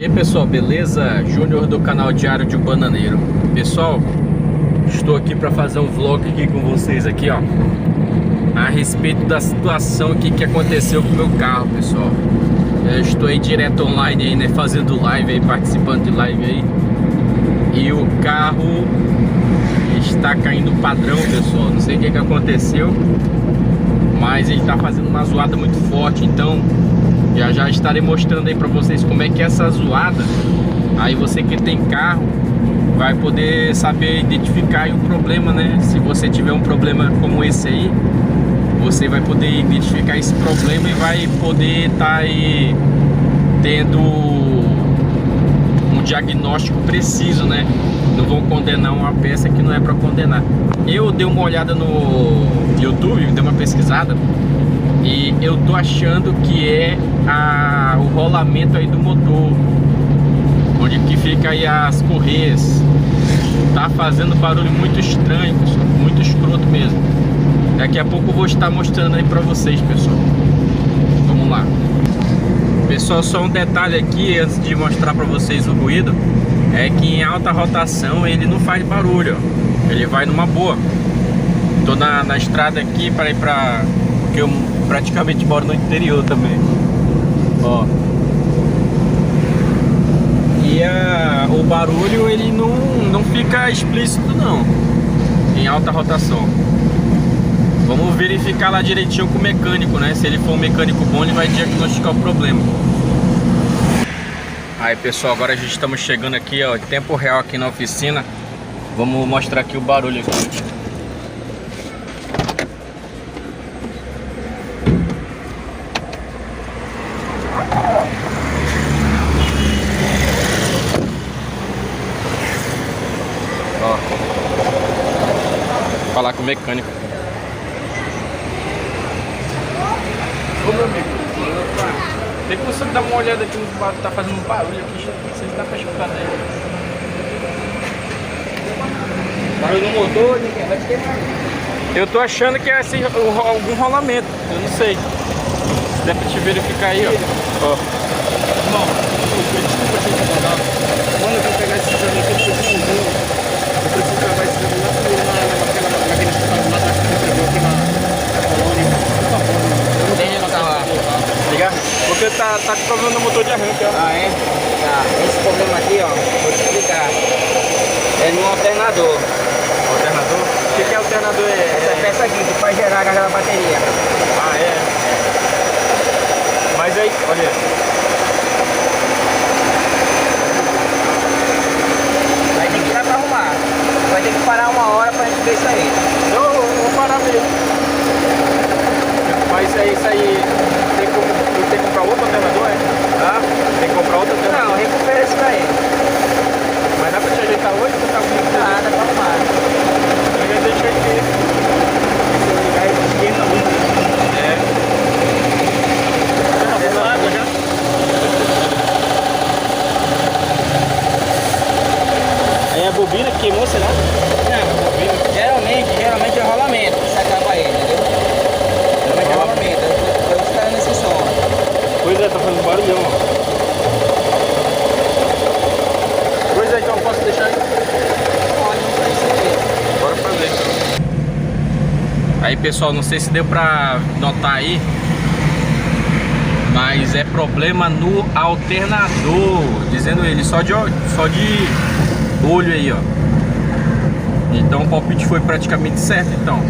E aí pessoal, beleza? Júnior do canal Diário de um Bananeiro. Pessoal, estou aqui para fazer um vlog aqui com vocês aqui, ó, a respeito da situação aqui que aconteceu com o meu carro, pessoal. Eu estou aí direto online aí, né, fazendo live aí, participando de live aí. E o carro está caindo padrão, pessoal. Não sei o que aconteceu, mas ele está fazendo uma zoada muito forte, então já estarei mostrando aí pra vocês como é que é essa zoada. Aí você que tem carro vai poder saber identificar aí o problema, né? Se você tiver um problema como esse aí, você vai poder identificar esse problema e vai poder estar aí tendo um diagnóstico preciso, né? Não vão condenar uma peça que não é para condenar. Eu dei uma olhada no YouTube, dei uma pesquisada, e eu tô achando que é o rolamento aí do motor, onde que fica aí as correias. Tá fazendo barulho muito estranho, pessoal, muito escroto mesmo. Daqui a pouco eu vou estar mostrando aí pra vocês, pessoal. Vamos lá. Pessoal, só um detalhe aqui antes de mostrar pra vocês o ruído, é que em alta rotação ele não faz barulho, ó. Ele vai numa boa. Tô na estrada aqui para ir pra... porque eu praticamente moro no interior também, ó. E o barulho ele não fica explícito não em alta rotação. Vamos verificar lá direitinho com o mecânico, né? Se ele for um mecânico bom, ele vai diagnosticar o problema. Aí pessoal, agora a gente estamos chegando aqui, ó, em tempo real aqui na oficina. Vamos mostrar aqui o barulho aqui. Ó, vou falar com o mecânico. Ô meu amigo, tem que você dar uma olhada aqui no barulho, tá fazendo um barulho aqui, não sei se dá pra escutar daí. Barulho no motor, vai queimar. Eu tô achando que é assim, algum rolamento, eu não sei. Se der pra te verificar aí, ó. Irmão, desculpa te incomodar. Quando eu vou pegar esse exame aqui, eu preciso gravar esse exame naquele estado lá atrás que você entregou aqui na colônia. Por favor, eu não tenho no carro lá. Ligar? Porque tá com problema no motor de arranque, ó. Ah, é? Tá. Esse problema aqui, ó, vou te explicar. É no alternador. Alternador? O que é alternador? Essa peça aqui que faz gerar a carga da bateria. Ah, é? Mas aí, olha. Vai ter que ir lá pra arrumar. Vai ter que parar uma hora pra gente ver isso aí. Eu vou parar mesmo. Mas isso aí tem que comprar outro alternador, é? Tá? Tem que comprar outro alternador? Não, recupera isso daí. Mas dá pra te ajeitar hoje ou tá comigo? Nada, pra arrumar. Eu já deixei aqui. Se eu ligar, ele esquenta muito. Já água já? Aí a bobina que queimou, será? Não, a bobina. Geralmente é rolamento que se acaba ele, entendeu? Geralmente é rolamento. Eu tô esperando esse som. Pois é, tá fazendo barulhão, ó. Pois é, então eu posso deixar aí? Pode, não sei se Bora fazer então. Aí pessoal, não sei se deu pra notar aí, mas é problema no alternador, dizendo ele, só de olho aí, ó. Então o palpite foi praticamente certo, então.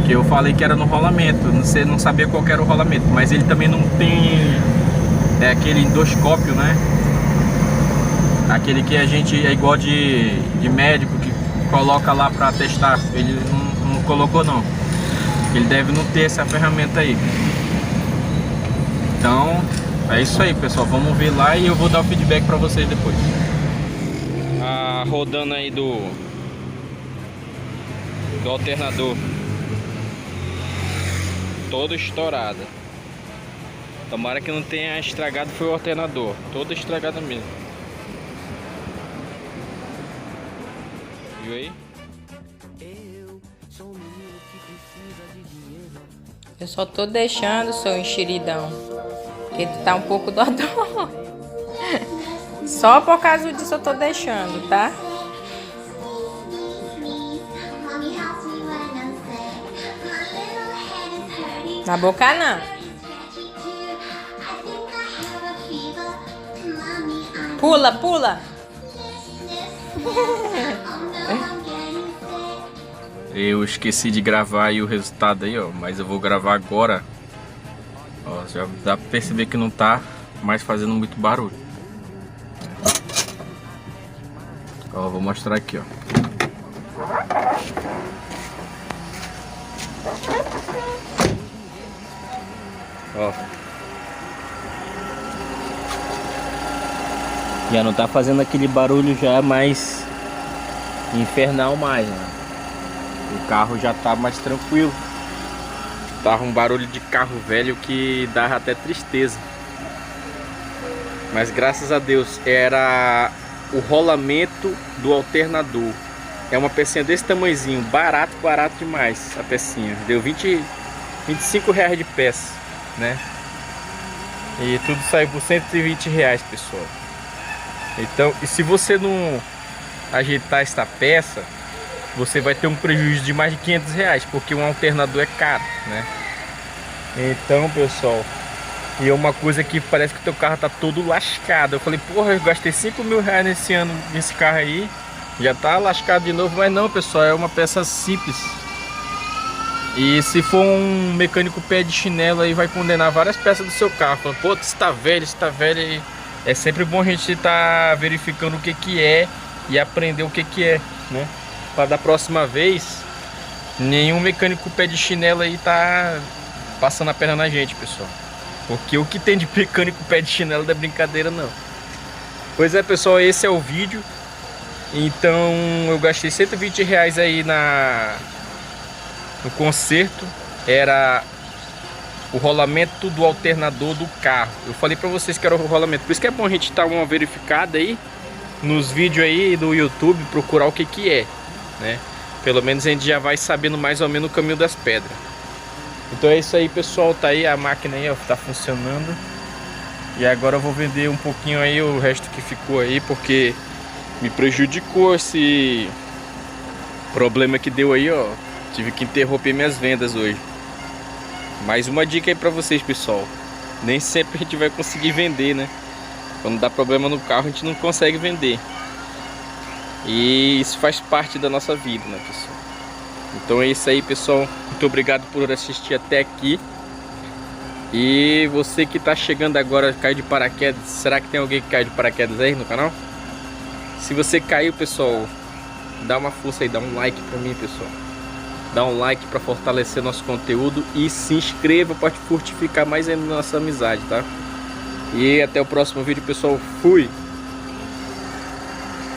Que eu falei que era no rolamento, você não sabia qual que era o rolamento, mas ele também não tem aquele endoscópio, né? Aquele que a gente é igual de médico que coloca lá pra testar. Ele não colocou não. Ele deve não ter essa ferramenta aí. Então é isso aí, pessoal. Vamos ver lá e eu vou dar o feedback pra vocês depois. A rodando aí do alternador toda estourada. Tomara que não tenha estragado, foi o alternador. Toda estragada mesmo. Viu aí? Eu só tô deixando, seu enxeridão, porque tu tá um pouco dodói. Só por causa disso eu tô deixando, tá? Na boca não. Pula, pula. Eu esqueci de gravar aí o resultado aí, ó. Mas eu vou gravar agora. Ó, já dá pra perceber que não tá mais fazendo muito barulho. Ó, vou mostrar aqui, ó. Ó. Já não tá fazendo aquele barulho já mais infernal mais, né? O carro já tá mais tranquilo. Tava um barulho de carro velho que dava até tristeza. Mas graças a Deus era o rolamento do alternador. É uma pecinha desse tamanhozinho, barato demais a pecinha. Deu 25 reais de peça, né? E tudo saiu por 120 reais, pessoal. Então, e se você não ajeitar esta peça, você vai ter um prejuízo de mais de 500 reais, porque um alternador é caro, né? Então, pessoal, e é uma coisa que parece que o teu carro tá todo lascado. Eu falei, porra, eu gastei 5 mil reais nesse ano nesse carro aí, já tá lascado de novo. Mas não, pessoal, é uma peça simples. E se for um mecânico pé de chinelo aí, vai condenar várias peças do seu carro. Falando, pô, isso tá velho, aí. É sempre bom a gente estar verificando o que que é e aprender o que que é, né? Para da próxima vez, nenhum mecânico pé de chinelo aí tá passando a perna na gente, pessoal. Porque o que tem de mecânico pé de chinelo não é brincadeira, não. Pois é, pessoal, esse é o vídeo. Então eu gastei 120 reais aí no conserto. Era o rolamento do alternador do carro. Eu falei pra vocês que era o rolamento. Por isso que é bom a gente dar uma verificada aí nos vídeos aí do YouTube, procurar o que que é, né? Pelo menos a gente já vai sabendo mais ou menos o caminho das pedras. Então é isso aí, pessoal. Tá aí a máquina aí, ó, tá funcionando. E agora eu vou vender um pouquinho aí o resto que ficou aí, porque me prejudicou esse problema que deu aí, ó. Tive que interromper minhas vendas hoje. Mais uma dica aí pra vocês, pessoal. Nem sempre a gente vai conseguir vender, né? Quando dá problema no carro, a gente não consegue vender. E isso faz parte da nossa vida, né, pessoal? Então é isso aí, pessoal. Muito obrigado por assistir até aqui. E você que tá chegando agora, caiu de paraquedas. Será que tem alguém que caiu de paraquedas aí no canal? Se você caiu, pessoal, dá uma força aí, dá um like pra mim, pessoal. Dá um like para fortalecer nosso conteúdo e se inscreva para fortificar mais ainda nossa amizade, tá? E até o próximo vídeo, pessoal. Fui!